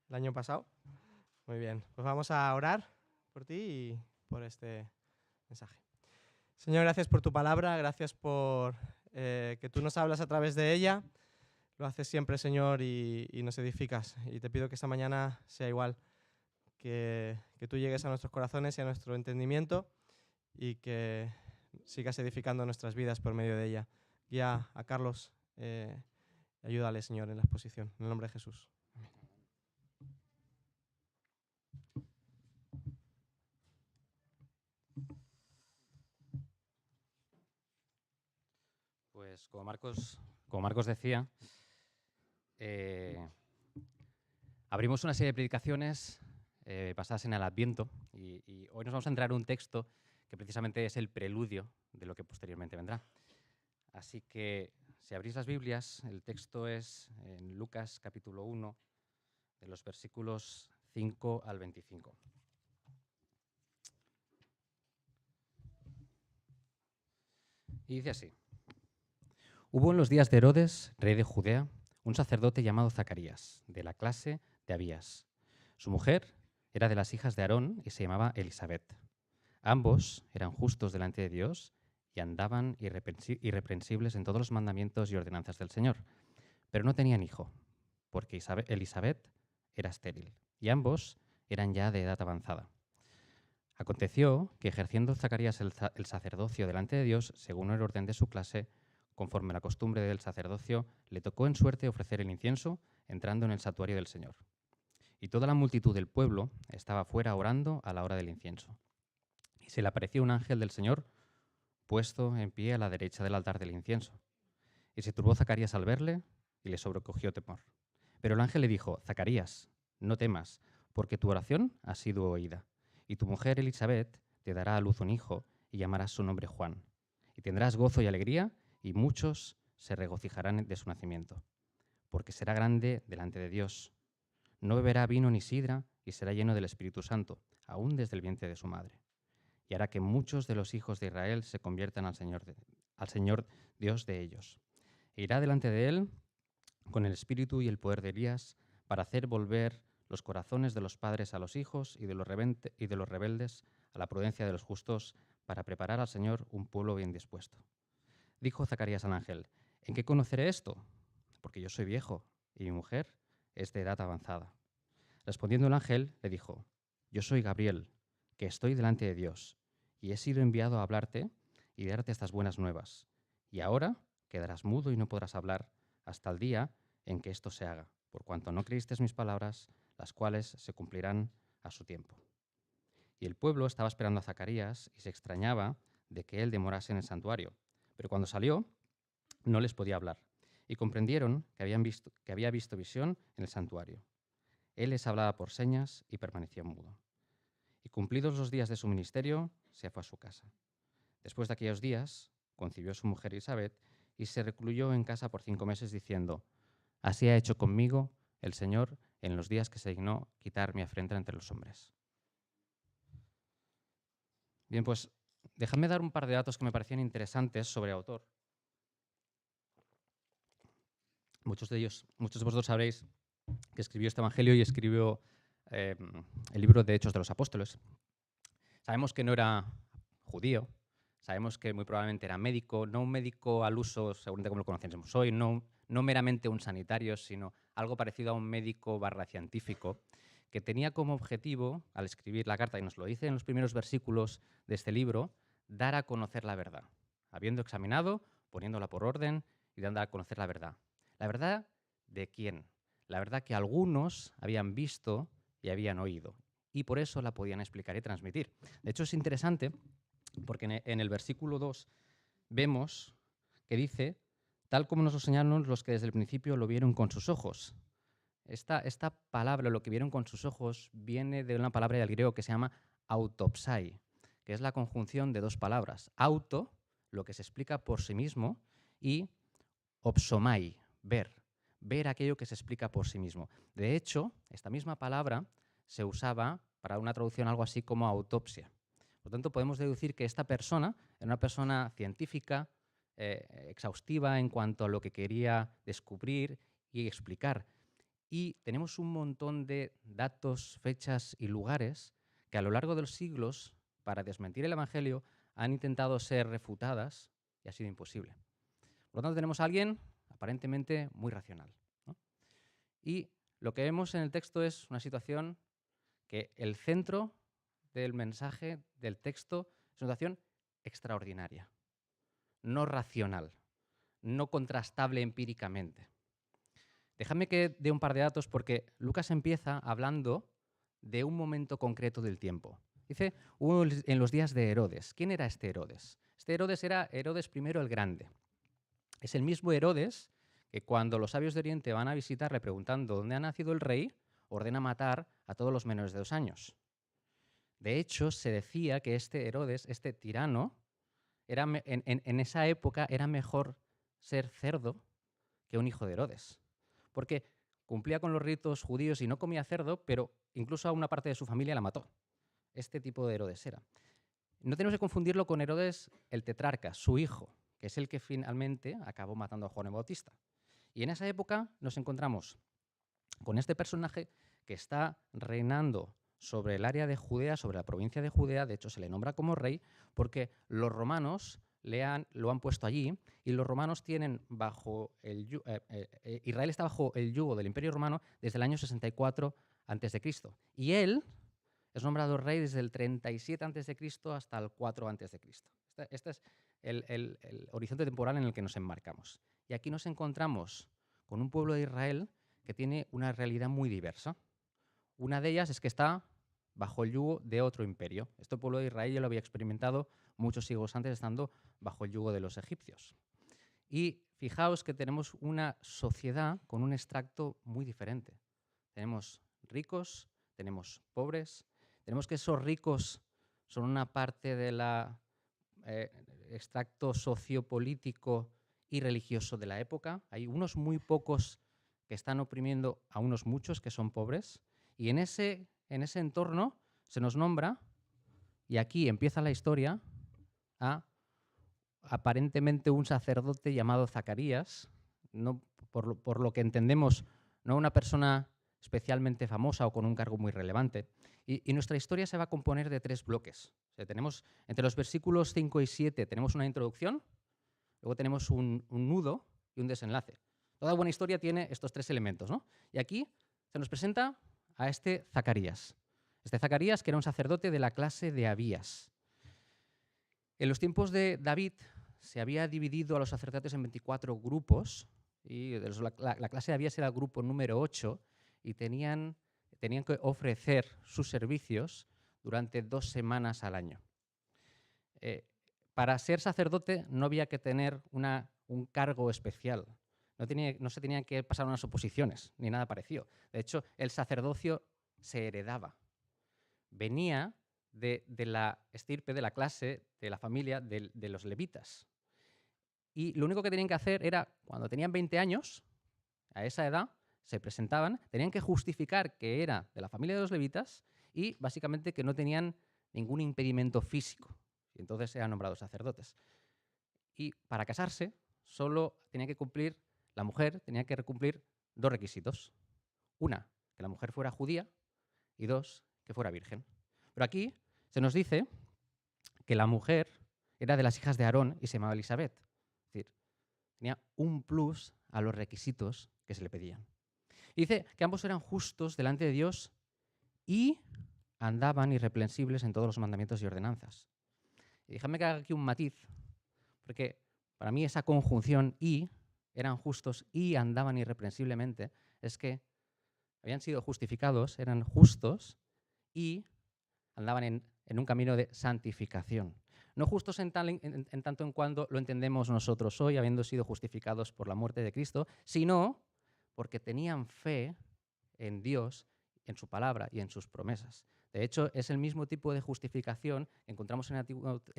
el año pasado. Muy bien, pues vamos a orar por ti y por este mensaje. Señor, gracias por tu palabra, gracias por que tú nos hablas a través de ella. Lo haces siempre, Señor, y nos edificas. Y te pido que esta mañana sea igual, que tú llegues a nuestros corazones y a nuestro entendimiento y que sigas edificando nuestras vidas por medio de ella. Guía a Carlos, ayúdale, Señor, en la exposición. En el nombre de Jesús. Pues como Marcos decía, abrimos una serie de predicaciones basadas en el Adviento y hoy nos vamos a entrar en un texto que precisamente es el preludio de lo que posteriormente vendrá. Así que, si abrís las Biblias, el texto es en Lucas capítulo 1, de los versículos 5 al 25. Y dice así: Hubo en los días de Herodes, rey de Judea, un sacerdote llamado Zacarías, de la clase de Abías. Su mujer era de las hijas de Aarón y se llamaba Elisabet. Ambos eran justos delante de Dios y andaban irreprensibles en todos los mandamientos y ordenanzas del Señor. Pero no tenían hijo, porque Elisabet era estéril, y ambos eran ya de edad avanzada. Aconteció que, ejerciendo Zacarías el sacerdocio delante de Dios, según el orden de su clase, conforme a la costumbre del sacerdocio, le tocó en suerte ofrecer el incienso, entrando en el santuario del Señor. Y toda la multitud del pueblo estaba fuera orando a la hora del incienso. Y se le apareció un ángel del Señor, puesto en pie a la derecha del altar del incienso. Y se turbó Zacarías al verle, y le sobrecogió temor. Pero el ángel le dijo: Zacarías, no temas, porque tu oración ha sido oída. Y tu mujer Elisabet te dará a luz un hijo, y llamarás su nombre Juan. Y tendrás gozo y alegría, y muchos se regocijarán de su nacimiento. Porque será grande delante de Dios. No beberá vino ni sidra, y será lleno del Espíritu Santo, aún desde el vientre de su madre. Y hará que muchos de los hijos de Israel se conviertan al Señor Dios de ellos. E irá delante de él con el espíritu y el poder de Elías, para hacer volver los corazones de los padres a los hijos y de los rebeldes a la prudencia de los justos, para preparar al Señor un pueblo bien dispuesto. Dijo Zacarías al ángel: ¿En qué conoceré esto? Porque yo soy viejo y mi mujer es de edad avanzada. Respondiendo el ángel, le dijo: Yo soy Gabriel, que estoy delante de Dios, y he sido enviado a hablarte y darte estas buenas nuevas. Y ahora quedarás mudo y no podrás hablar hasta el día en que esto se haga, por cuanto no creíste mis palabras, las cuales se cumplirán a su tiempo. Y el pueblo estaba esperando a Zacarías y se extrañaba de que él demorase en el santuario. Pero cuando salió, no les podía hablar, y comprendieron que había visto visión en el santuario. Él les hablaba por señas y permaneció mudo. Y cumplidos los días de su ministerio, se fue a su casa. Después de aquellos días, concibió su mujer Elisabet y se recluyó en casa por 5 meses, diciendo: Así ha hecho conmigo el Señor en los días que se dignó quitar mi afrenta entre los hombres. Bien, pues dejadme dar un par de datos que me parecían interesantes sobre el autor. Muchos de vosotros sabréis que escribió este evangelio y escribió el libro de Hechos de los Apóstoles. Sabemos que no era judío, sabemos que muy probablemente era médico, no un médico al uso seguramente como lo conocemos hoy, no meramente un sanitario, sino algo parecido a un médico científico, que tenía como objetivo, al escribir la carta, y nos lo dice en los primeros versículos de este libro, dar a conocer la verdad, habiendo examinado, poniéndola por orden y dando a conocer la verdad. ¿La verdad de quién? La verdad que algunos habían visto y habían oído, y por eso la podían explicar y transmitir. De hecho, es interesante porque en el versículo 2 vemos que dice: tal como nos lo señalaron los que desde el principio lo vieron con sus ojos. Esta palabra, lo que vieron con sus ojos, viene de una palabra del griego que se llama autopsai, que es la conjunción de dos palabras. Auto, lo que se explica por sí mismo, y opsomai, ver aquello que se explica por sí mismo. De hecho, esta misma palabra se usaba para una traducción algo así como autopsia. Por lo tanto, podemos deducir que esta persona era una persona científica, exhaustiva en cuanto a lo que quería descubrir y explicar. Y tenemos un montón de datos, fechas y lugares que a lo largo de los siglos, para desmentir el Evangelio, han intentado ser refutadas y ha sido imposible. Por lo tanto, tenemos a alguien aparentemente muy racional, ¿no? Y lo que vemos en el texto es una situación que el centro del mensaje del texto es una situación extraordinaria, no racional, no contrastable empíricamente. Déjame que dé un par de datos porque Lucas empieza hablando de un momento concreto del tiempo. Dice, hubo en los días de Herodes. ¿Quién era este Herodes? Este Herodes era Herodes I el Grande. Es el mismo Herodes que cuando los sabios de Oriente van a visitarle preguntando dónde ha nacido el rey, ordena matar a todos los menores de 2 años. De hecho, se decía que este Herodes, este tirano, en esa época era mejor ser cerdo que un hijo de Herodes. Porque cumplía con los ritos judíos y no comía cerdo, pero incluso a una parte de su familia la mató. Este tipo de Herodes era. No tenemos que confundirlo con Herodes el tetrarca, su hijo, que es el que finalmente acabó matando a Juan el Bautista. Y en esa época nos encontramos con este personaje que está reinando sobre el área de Judea, sobre la provincia de Judea. De hecho, se le nombra como rey porque los romanos lo han puesto allí, y los romanos tienen bajo Israel está bajo el yugo del Imperio Romano desde el año 64 a.C. Y él es nombrado rey desde el 37 a.C. hasta el 4 a.C. Este es el horizonte temporal en el que nos enmarcamos. Y aquí nos encontramos con un pueblo de Israel que tiene una realidad muy diversa. Una de ellas es que está bajo el yugo de otro imperio. Este pueblo de Israel ya lo había experimentado muchos siglos antes, estando bajo el yugo de los egipcios. Y fijaos que tenemos una sociedad con un extracto muy diferente. Tenemos ricos, tenemos pobres, tenemos que esos ricos son una parte del extracto sociopolítico y religioso de la época. Hay unos muy pocos que están oprimiendo a unos muchos que son pobres, y en ese entorno se nos nombra, y aquí empieza la historia, a aparentemente un sacerdote llamado Zacarías, no, por lo que entendemos, no una persona especialmente famosa o con un cargo muy relevante. Y nuestra historia se va a componer de 3 bloques. O sea, tenemos entre los versículos 5 y 7 tenemos una introducción, luego tenemos un nudo y un desenlace. Toda buena historia tiene estos 3 elementos, ¿no? Y aquí se nos presenta a este Zacarías. Este Zacarías, que era un sacerdote de la clase de Abías. En los tiempos de David se había dividido a los sacerdotes en 24 grupos, y la clase de Abías era el grupo número 8, y tenían que ofrecer sus servicios durante 2 semanas al año. Para ser sacerdote no había que tener un cargo especial. No se tenían que pasar unas oposiciones, ni nada parecido. De hecho, el sacerdocio se heredaba. Venía de la estirpe, de la clase, de la familia de los levitas. Y lo único que tenían que hacer era, cuando tenían 20 años, a esa edad, se presentaban, tenían que justificar que era de la familia de los levitas y básicamente que no tenían ningún impedimento físico. Y entonces eran nombrados sacerdotes. Y para casarse, la mujer tenía que cumplir 2 requisitos. Una, que la mujer fuera judía, y 2, que fuera virgen. Pero aquí se nos dice que la mujer era de las hijas de Aarón y se llamaba Elisabet. Es decir, tenía un plus a los requisitos que se le pedían. Y dice que ambos eran justos delante de Dios y andaban irreprensibles en todos los mandamientos y ordenanzas. Y déjame que haga aquí un matiz, porque para mí esa conjunción y, eran justos y andaban irreprensiblemente, es que habían sido justificados, eran justos y andaban en un camino de santificación. No justos en tanto en cuanto lo entendemos nosotros hoy, habiendo sido justificados por la muerte de Cristo, sino porque tenían fe en Dios, en su palabra y en sus promesas. De hecho, es el mismo tipo de justificación que encontramos en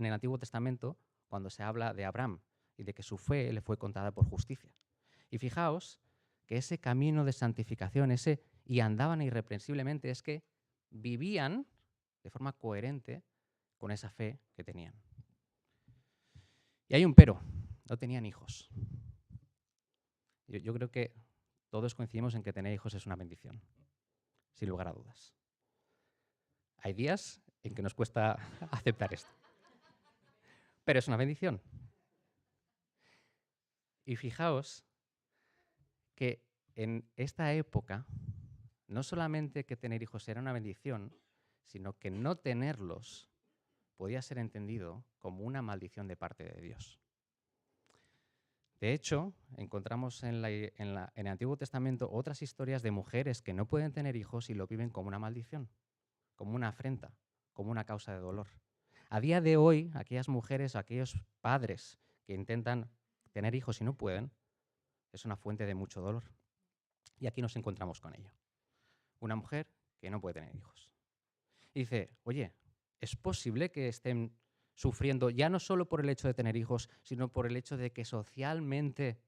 el Antiguo Testamento cuando se habla de Abraham y de que su fe le fue contada por justicia. Y fijaos que ese camino de santificación, y andaban irreprensiblemente, es que vivían de forma coherente con esa fe que tenían. Y hay un pero, no tenían hijos. Yo creo que todos coincidimos en que tener hijos es una bendición, sin lugar a dudas. Hay días en que nos cuesta aceptar esto, pero es una bendición. Y fijaos que en esta época, no solamente que tener hijos era una bendición, sino que no tenerlos podía ser entendido como una maldición de parte de Dios. De hecho, encontramos en el Antiguo Testamento otras historias de mujeres que no pueden tener hijos y lo viven como una maldición, como una afrenta, como una causa de dolor. A día de hoy, aquellas mujeres, aquellos padres que intentan tener hijos y no pueden, es una fuente de mucho dolor. Y aquí nos encontramos con ello. Una mujer que no puede tener hijos. Y dice, oye, ¿es posible que estén sufriendo ya no solo por el hecho de tener hijos, sino por el hecho de que socialmente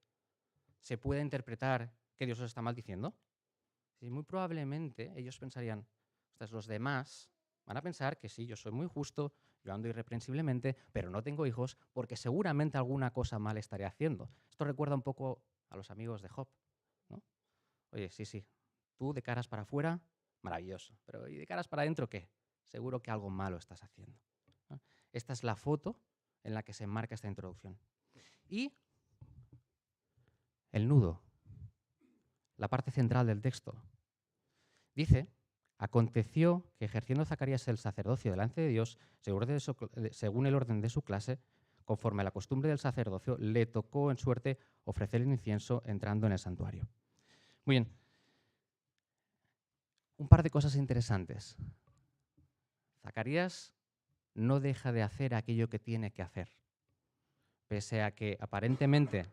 se pueda interpretar que Dios los está maldiciendo? Y muy probablemente ellos pensarían, los demás van a pensar que sí, yo soy muy justo, yo ando irreprensiblemente, pero no tengo hijos porque seguramente alguna cosa mal estaré haciendo. Esto recuerda un poco a los amigos de Job, ¿no? Oye, sí, tú de caras para afuera, maravilloso, pero ¿y de caras para adentro qué? Seguro que algo malo estás haciendo, ¿no? Esta es la foto en la que se enmarca esta introducción. Y el nudo, la parte central del texto, dice: aconteció que ejerciendo Zacarías el sacerdocio delante de Dios, según el orden de su clase, conforme a la costumbre del sacerdocio, le tocó en suerte ofrecer el incienso entrando en el santuario. Muy bien. Un par de cosas interesantes. Zacarías no deja de hacer aquello que tiene que hacer. Pese a que aparentemente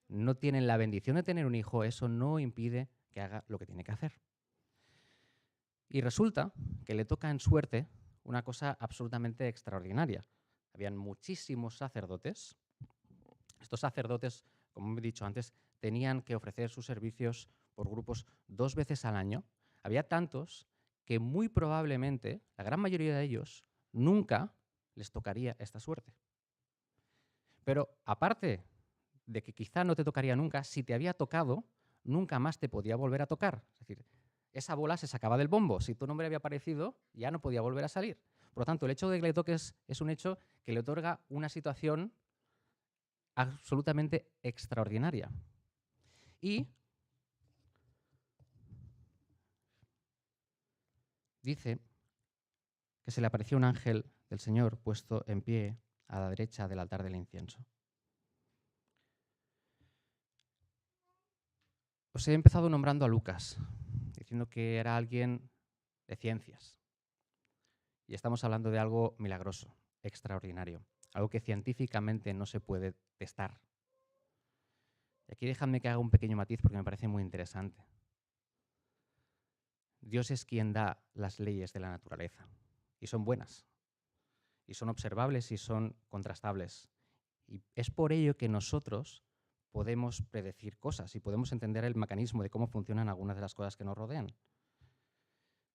no tienen la bendición de tener un hijo, eso no impide que haga lo que tiene que hacer. Y resulta que le toca en suerte una cosa absolutamente extraordinaria. Habían muchísimos sacerdotes. Estos sacerdotes, como he dicho antes, tenían que ofrecer sus servicios por grupos 2 veces al año. Había tantos que muy probablemente, la gran mayoría de ellos, nunca les tocaría esta suerte. Pero aparte de que quizá no te tocaría nunca, si te había tocado, nunca más te podía volver a tocar. Es decir, esa bola se sacaba del bombo. Si tu nombre había aparecido, ya no podía volver a salir. Por lo tanto, el hecho de que le toques es un hecho que le otorga una situación absolutamente extraordinaria. Y dice que se le apareció un ángel del Señor puesto en pie a la derecha del altar del incienso. Os he empezado nombrando a Lucas, diciendo que era alguien de ciencias. Y estamos hablando de algo milagroso, extraordinario, algo que científicamente no se puede testar. Y aquí déjame que haga un pequeño matiz porque me parece muy interesante. Dios es quien da las leyes de la naturaleza, y son buenas, y son observables y son contrastables. Y es por ello que nosotros podemos predecir cosas y podemos entender el mecanismo de cómo funcionan algunas de las cosas que nos rodean.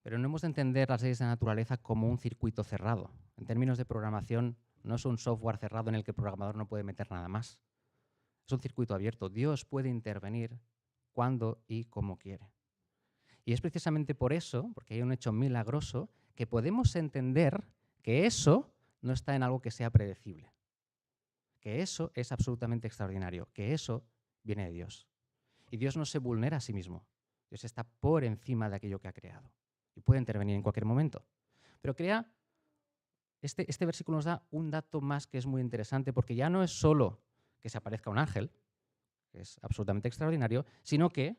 Pero no hemos de entender las leyes de la naturaleza como un circuito cerrado. En términos de programación, no es un software cerrado en el que el programador no puede meter nada más. Es un circuito abierto. Dios puede intervenir cuando y como quiere. Y es precisamente por eso, porque hay un hecho milagroso, que podemos entender que eso no está en algo que sea predecible. Que eso es absolutamente extraordinario, que eso viene de Dios. Y Dios no se vulnera a sí mismo. Dios está por encima de aquello que ha creado y puede intervenir en cualquier momento. Pero este versículo nos da un dato más que es muy interesante, porque ya no es solo que se aparezca un ángel, que es absolutamente extraordinario, sino que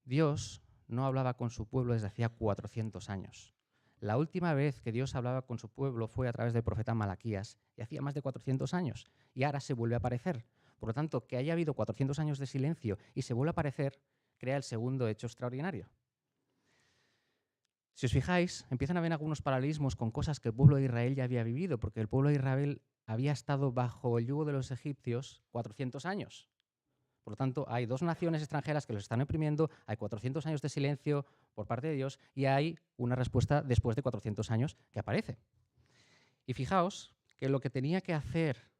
Dios no hablaba con su pueblo desde hacía 400 años. La última vez que Dios hablaba con su pueblo fue a través del profeta Malaquías, y hacía más de 400 años, y ahora se vuelve a aparecer. Por lo tanto, que haya habido 400 años de silencio y se vuelve a aparecer, crea el segundo hecho extraordinario. Si os fijáis, empiezan a haber algunos paralelismos con cosas que el pueblo de Israel ya había vivido, porque el pueblo de Israel había estado bajo el yugo de los egipcios 400 años. Por lo tanto, hay 2 naciones extranjeras que los están oprimiendo, hay 400 años de silencio por parte de Dios y hay una respuesta después de 400 años que aparece. Y fijaos que lo que tenía que hacer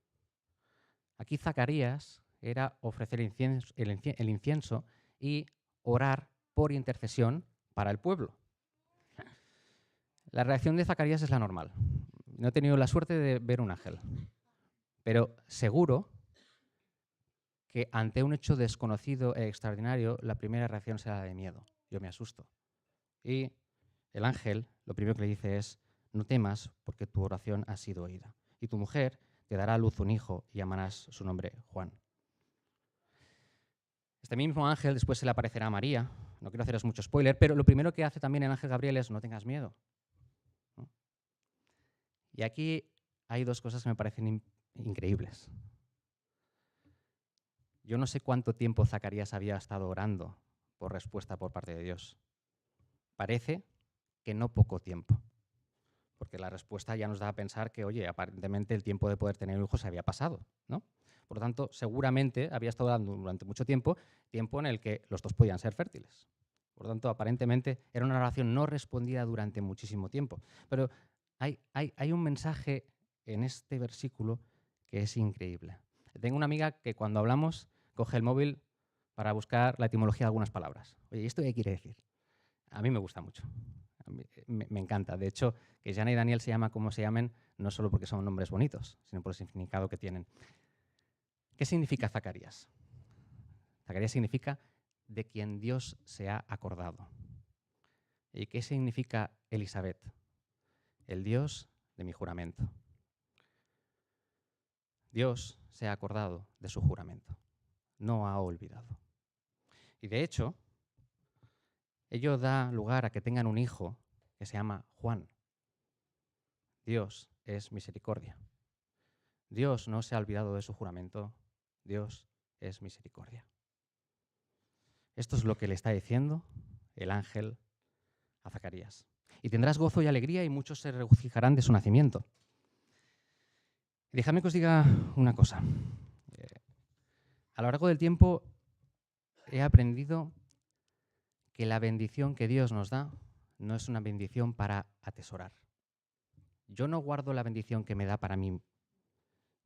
aquí Zacarías era ofrecer el incienso y orar por intercesión para el pueblo. La reacción de Zacarías es la normal. No he tenido la suerte de ver un ángel, pero seguro que ante un hecho desconocido e extraordinario, la primera reacción será la de miedo. Yo me asusto. Y el ángel lo primero que le dice es: no temas, porque tu oración ha sido oída. Y tu mujer te dará a luz un hijo y llamarás su nombre Juan. Este mismo ángel después se le aparecerá a María. No quiero haceros mucho spoiler, pero lo primero que hace también el ángel Gabriel es: no tengas miedo. ¿No? Y aquí hay dos cosas que me parecen increíbles. Yo no sé cuánto tiempo Zacarías había estado orando por respuesta por parte de Dios. Parece que no poco tiempo, porque la respuesta ya nos da a pensar que, oye, aparentemente el tiempo de poder tener un hijo se había pasado, ¿no? Por lo tanto, seguramente había estado orando durante mucho tiempo, tiempo en el que los dos podían ser fértiles. Por lo tanto, aparentemente era una oración no respondida durante muchísimo tiempo. Pero hay un mensaje en este versículo que es increíble. Tengo una amiga que cuando hablamos coge el móvil para buscar la etimología de algunas palabras. Oye, ¿y esto qué quiere decir? A mí me gusta mucho. A mí me encanta. De hecho, que Jana y Daniel se llaman como se llamen, no solo porque son nombres bonitos, sino por el significado que tienen. ¿Qué significa Zacarías? Zacarías significa de quien Dios se ha acordado. ¿Y qué significa Elizabeth? El Dios de mi juramento. Dios se ha acordado de su juramento. No ha olvidado. Y de hecho, ello da lugar a que tengan un hijo que se llama Juan. Dios es misericordia. Dios no se ha olvidado de su juramento. Dios es misericordia. Esto es lo que le está diciendo el ángel a Zacarías. Y tendrás gozo y alegría y muchos se regocijarán de su nacimiento. Y dejadme que os diga una cosa. A lo largo del tiempo he aprendido que la bendición que Dios nos da no es una bendición para atesorar. Yo no guardo la bendición que me da para mí.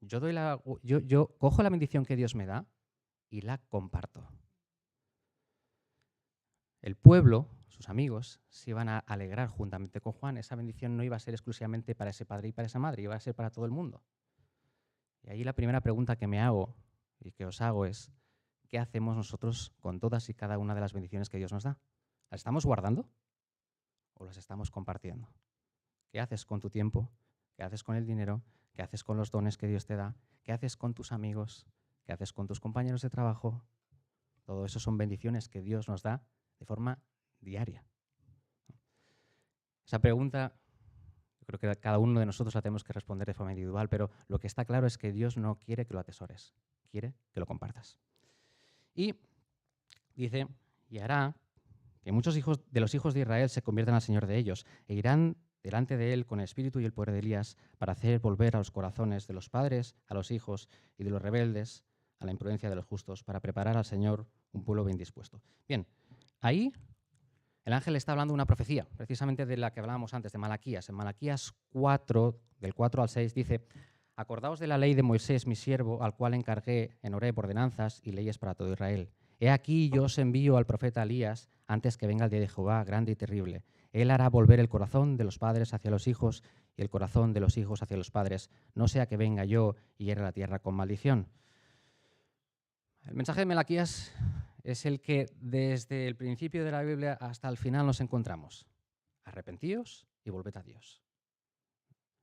Yo cojo la bendición que Dios me da y la comparto. El pueblo, sus amigos, se iban a alegrar juntamente con Juan. Esa bendición no iba a ser exclusivamente para ese padre y para esa madre, iba a ser para todo el mundo. Y ahí la primera pregunta que me hago y que os hago es: ¿qué hacemos nosotros con todas y cada una de las bendiciones que Dios nos da? ¿Las estamos guardando o las estamos compartiendo? ¿Qué haces con tu tiempo? ¿Qué haces con el dinero? ¿Qué haces con los dones que Dios te da? ¿Qué haces con tus amigos? ¿Qué haces con tus compañeros de trabajo? Todo eso son bendiciones que Dios nos da de forma diaria. Esa pregunta, yo creo que cada uno de nosotros la tenemos que responder de forma individual, pero lo que está claro es que Dios no quiere que lo atesores, quiere que lo compartas. Y dice: y hará que muchos de los hijos de Israel se conviertan al Señor de ellos, e irán delante de él con el espíritu y el poder de Elías, para hacer volver a los corazones de los padres a los hijos y de los rebeldes a la imprudencia de los justos, para preparar al Señor un pueblo bien dispuesto. Bien, ahí el ángel está hablando de una profecía, precisamente de la que hablábamos antes, de Malaquías. En Malaquías 4, del 4 al 6, dice: acordaos de la ley de Moisés, mi siervo, al cual encargué en Horeb ordenanzas y leyes para todo Israel. He aquí yo os envío al profeta Elías antes que venga el día de Jehová, grande y terrible. Él hará volver el corazón de los padres hacia los hijos y el corazón de los hijos hacia los padres, no sea que venga yo y hiera la tierra con maldición. El mensaje de Malaquías es el que desde el principio de la Biblia hasta el final nos encontramos. Arrepentíos y volved a Dios.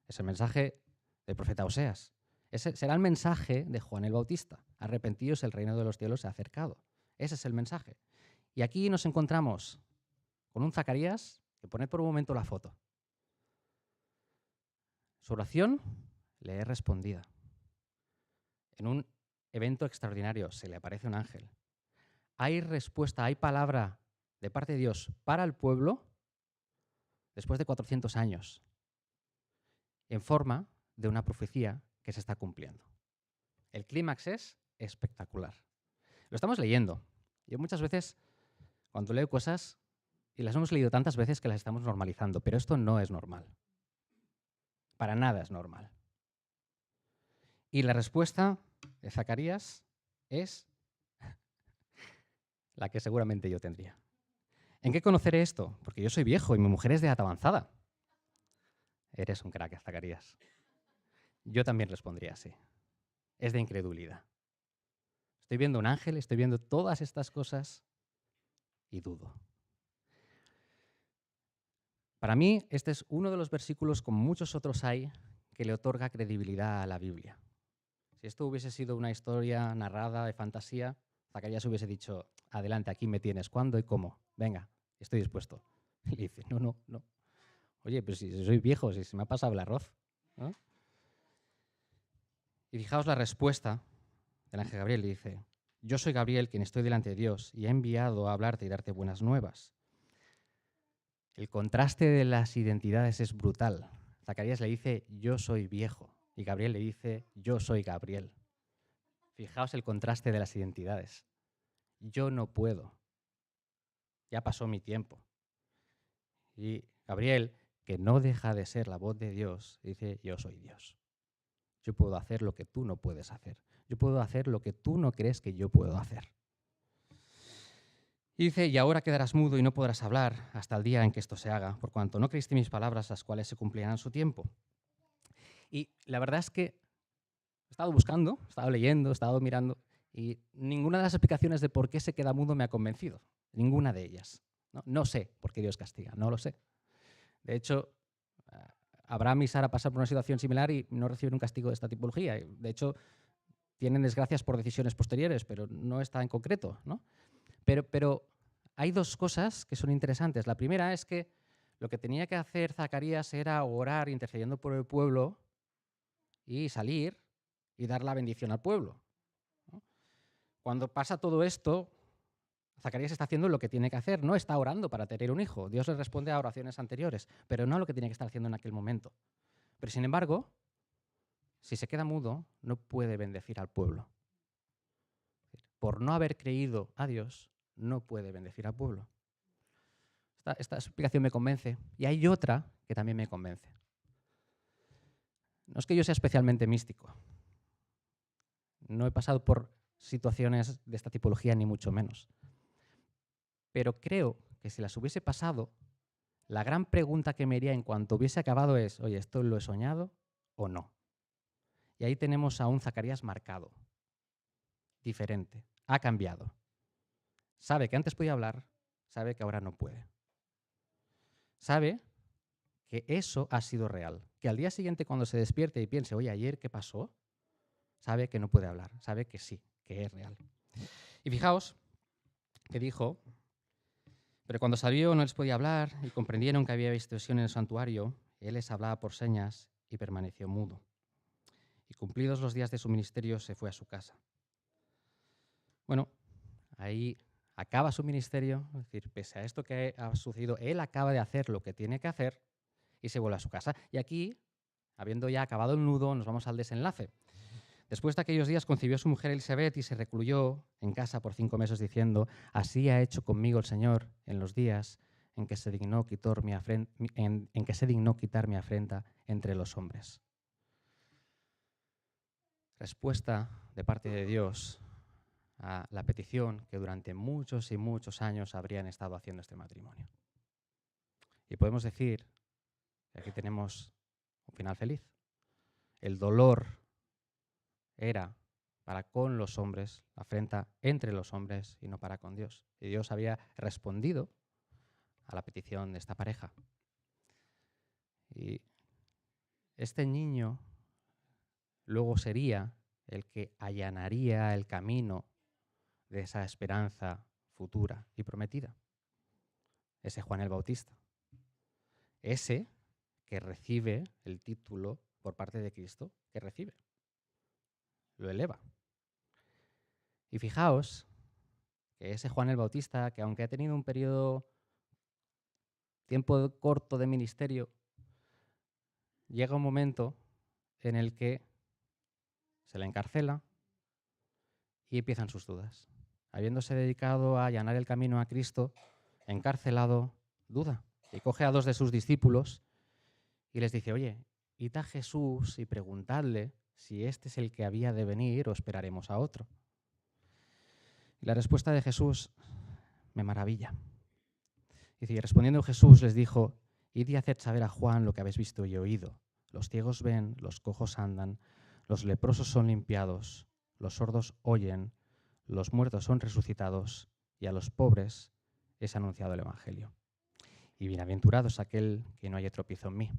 Es el mensaje del profeta Oseas. Ese será el mensaje de Juan el Bautista. Arrepentíos, el reino de los cielos se ha acercado. Ese es el mensaje. Y aquí nos encontramos con un Zacarías, que poned por un momento la foto. Su oración le es respondida. En un evento extraordinario se le aparece un ángel. Hay respuesta, hay palabra de parte de Dios para el pueblo después de 400 años, en forma de una profecía que se está cumpliendo. El clímax es espectacular. Lo estamos leyendo. Yo muchas veces, cuando leo cosas, y las hemos leído tantas veces que las estamos normalizando, pero esto no es normal. Para nada es normal. Y la respuesta de Zacarías es la que seguramente yo tendría. ¿En qué conoceré esto? Porque yo soy viejo y mi mujer es de edad avanzada. Eres un crack, Zacarías. Yo también respondría así. Es de incredulidad. Estoy viendo un ángel, estoy viendo todas estas cosas y dudo. Para mí, este es uno de los versículos, como muchos otros hay, que le otorga credibilidad a la Biblia. Si esto hubiese sido una historia narrada de fantasía, Zacarías hubiese dicho, adelante, aquí me tienes, ¿cuándo y cómo? Venga, estoy dispuesto. Y le dice, no. Oye, pero si soy viejo, si se me ha pasado el arroz, ¿no? Y fijaos la respuesta del ángel Gabriel, le dice, yo soy Gabriel, quien estoy delante de Dios, y he enviado a hablarte y darte buenas nuevas. El contraste de las identidades es brutal. Zacarías le dice, yo soy viejo, y Gabriel le dice, yo soy Gabriel. Fijaos el contraste de las identidades. Yo no puedo. Ya pasó mi tiempo. Y Gabriel, que no deja de ser la voz de Dios, dice, yo soy Dios. Yo puedo hacer lo que tú no puedes hacer. Yo puedo hacer lo que tú no crees que yo puedo hacer. Y dice, y ahora quedarás mudo y no podrás hablar hasta el día en que esto se haga, por cuanto no creíste mis palabras, las cuales se cumplirán en su tiempo. Y la verdad es que he estado buscando, he estado leyendo, he estado mirando, y ninguna de las explicaciones de por qué se queda mudo me ha convencido. Ninguna de ellas. No sé por qué Dios castiga, no lo sé. De hecho, Abraham y Sara pasaron por una situación similar y no reciben un castigo de esta tipología. De hecho, tienen desgracias por decisiones posteriores, pero no está en concreto, ¿no? Pero hay dos cosas que son interesantes. La primera es que lo que tenía que hacer Zacarías era orar intercediendo por el pueblo y salir y dar la bendición al pueblo, ¿no? Cuando pasa todo esto, Zacarías está haciendo lo que tiene que hacer, no está orando para tener un hijo. Dios le responde a oraciones anteriores, pero no lo que tiene que estar haciendo en aquel momento. Pero sin embargo, si se queda mudo, no puede bendecir al pueblo. Por no haber creído a Dios, no puede bendecir al pueblo. Esta explicación me convence. Y hay otra que también me convence. No es que yo sea especialmente místico. No he pasado por situaciones de esta tipología, ni mucho menos. Pero creo que si las hubiese pasado, la gran pregunta que me haría en cuanto hubiese acabado es, oye, ¿esto lo he soñado o no? Y ahí tenemos a un Zacarías marcado, diferente, ha cambiado. Sabe que antes podía hablar, sabe que ahora no puede. Sabe que eso ha sido real, que al día siguiente cuando se despierte y piense, oye, ayer, ¿qué pasó? Sabe que no puede hablar, sabe que sí, que es real. Y fijaos que dijo, pero cuando salió no les podía hablar y comprendieron que había visto visión en el santuario, él les hablaba por señas y permaneció mudo. Y cumplidos los días de su ministerio se fue a su casa. Bueno, ahí acaba su ministerio, es decir, pese a esto que ha sucedido, él acaba de hacer lo que tiene que hacer y se vuelve a su casa. Y aquí, habiendo ya acabado el nudo, nos vamos al desenlace. Después de aquellos días concibió su mujer Elisabet y se recluyó en casa por 5 meses diciendo, así ha hecho conmigo el Señor en los días en que se dignó quitar mi afrenta entre los hombres. Respuesta de parte de Dios a la petición que durante muchos y muchos años habrían estado haciendo este matrimonio. Y podemos decir que aquí tenemos un final feliz. El dolor era para con los hombres, la afrenta entre los hombres y no para con Dios. Y Dios había respondido a la petición de esta pareja. Y este niño luego sería el que allanaría el camino de esa esperanza futura y prometida. Ese Juan el Bautista. Ese que recibe el título por parte de Cristo, que recibe. Lo eleva. Y fijaos que ese Juan el Bautista, que aunque ha tenido un tiempo corto de ministerio, llega un momento en el que se le encarcela y empiezan sus dudas. Habiéndose dedicado a allanar el camino a Cristo, encarcelado, duda. Y coge a 2 de sus discípulos y les dice, oye, id a Jesús y preguntadle si este es el que había de venir o esperaremos a otro. Y la respuesta de Jesús me maravilla. Dice, y respondiendo Jesús les dijo, id y haced saber a Juan lo que habéis visto y oído. Los ciegos ven, los cojos andan, los leprosos son limpiados, los sordos oyen, los muertos son resucitados, y a los pobres es anunciado el Evangelio. Y bienaventurado es aquel que no haya tropiezo en mí.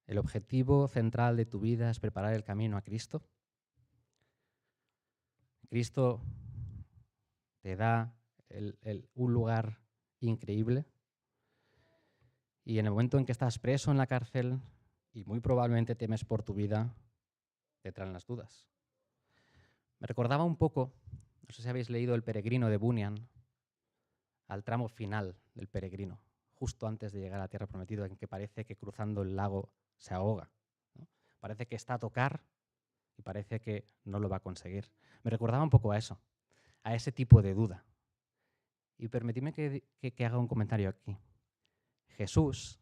¿El objetivo central de tu vida es preparar el camino a Cristo? Cristo te da un lugar increíble y en el momento en que estás preso en la cárcel y muy probablemente temes por tu vida, te traen las dudas. Me recordaba un poco, no sé si habéis leído El peregrino de Bunyan, al tramo final del peregrino, justo antes de llegar a la tierra prometida, en que parece que cruzando el lago se ahoga, ¿no? Parece que está a tocar y parece que no lo va a conseguir. Me recordaba un poco a eso, a ese tipo de duda. Y permitidme que haga un comentario aquí. Jesús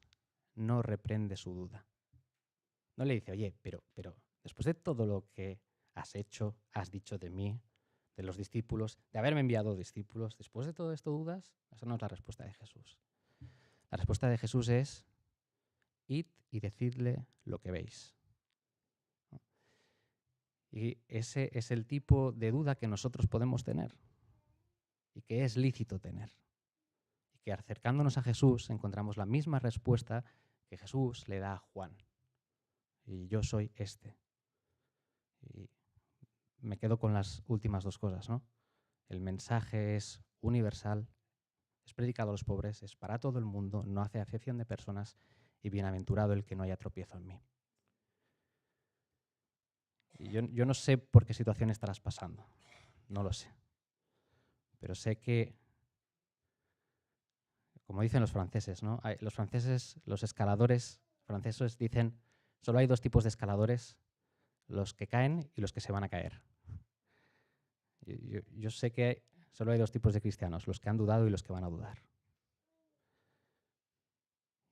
no reprende su duda. No le dice, oye, pero después de todo lo que has hecho, has dicho de mí, de los discípulos, de haberme enviado discípulos, después de todo esto dudas, esa no es la respuesta de Jesús. La respuesta de Jesús es, id y decidle lo que veis. Y ese es el tipo de duda que nosotros podemos tener y que es lícito tener. Y que acercándonos a Jesús encontramos la misma respuesta que Jesús le da a Juan. Y yo soy este. Y me quedo con las últimas dos cosas, ¿no? El mensaje es universal, es predicado a los pobres, es para todo el mundo, no hace acepción de personas y bienaventurado el que no haya tropiezo en mí. Y yo no sé por qué situación estarás pasando, no lo sé. Pero sé que, como dicen los franceses, ¿no? Los franceses, los escaladores franceses dicen, solo hay dos tipos de escaladores, los que caen y los que se van a caer. Yo sé que solo hay dos tipos de cristianos, los que han dudado y los que van a dudar.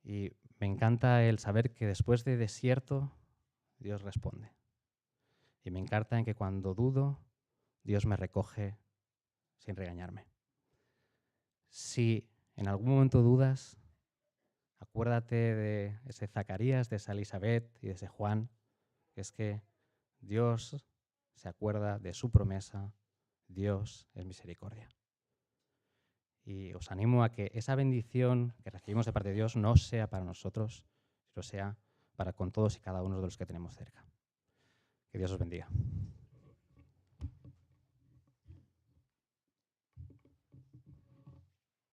Y me encanta el saber que después de desierto, Dios responde. Y me encanta en que cuando dudo, Dios me recoge sin regañarme. Si en algún momento dudas, acuérdate de ese Zacarías, de esa Elizabeth y de ese Juan, que es que Dios se acuerda de su promesa, Dios es misericordia. Y os animo a que esa bendición que recibimos de parte de Dios no sea para nosotros, sino sea para con todos y cada uno de los que tenemos cerca. Que Dios os bendiga.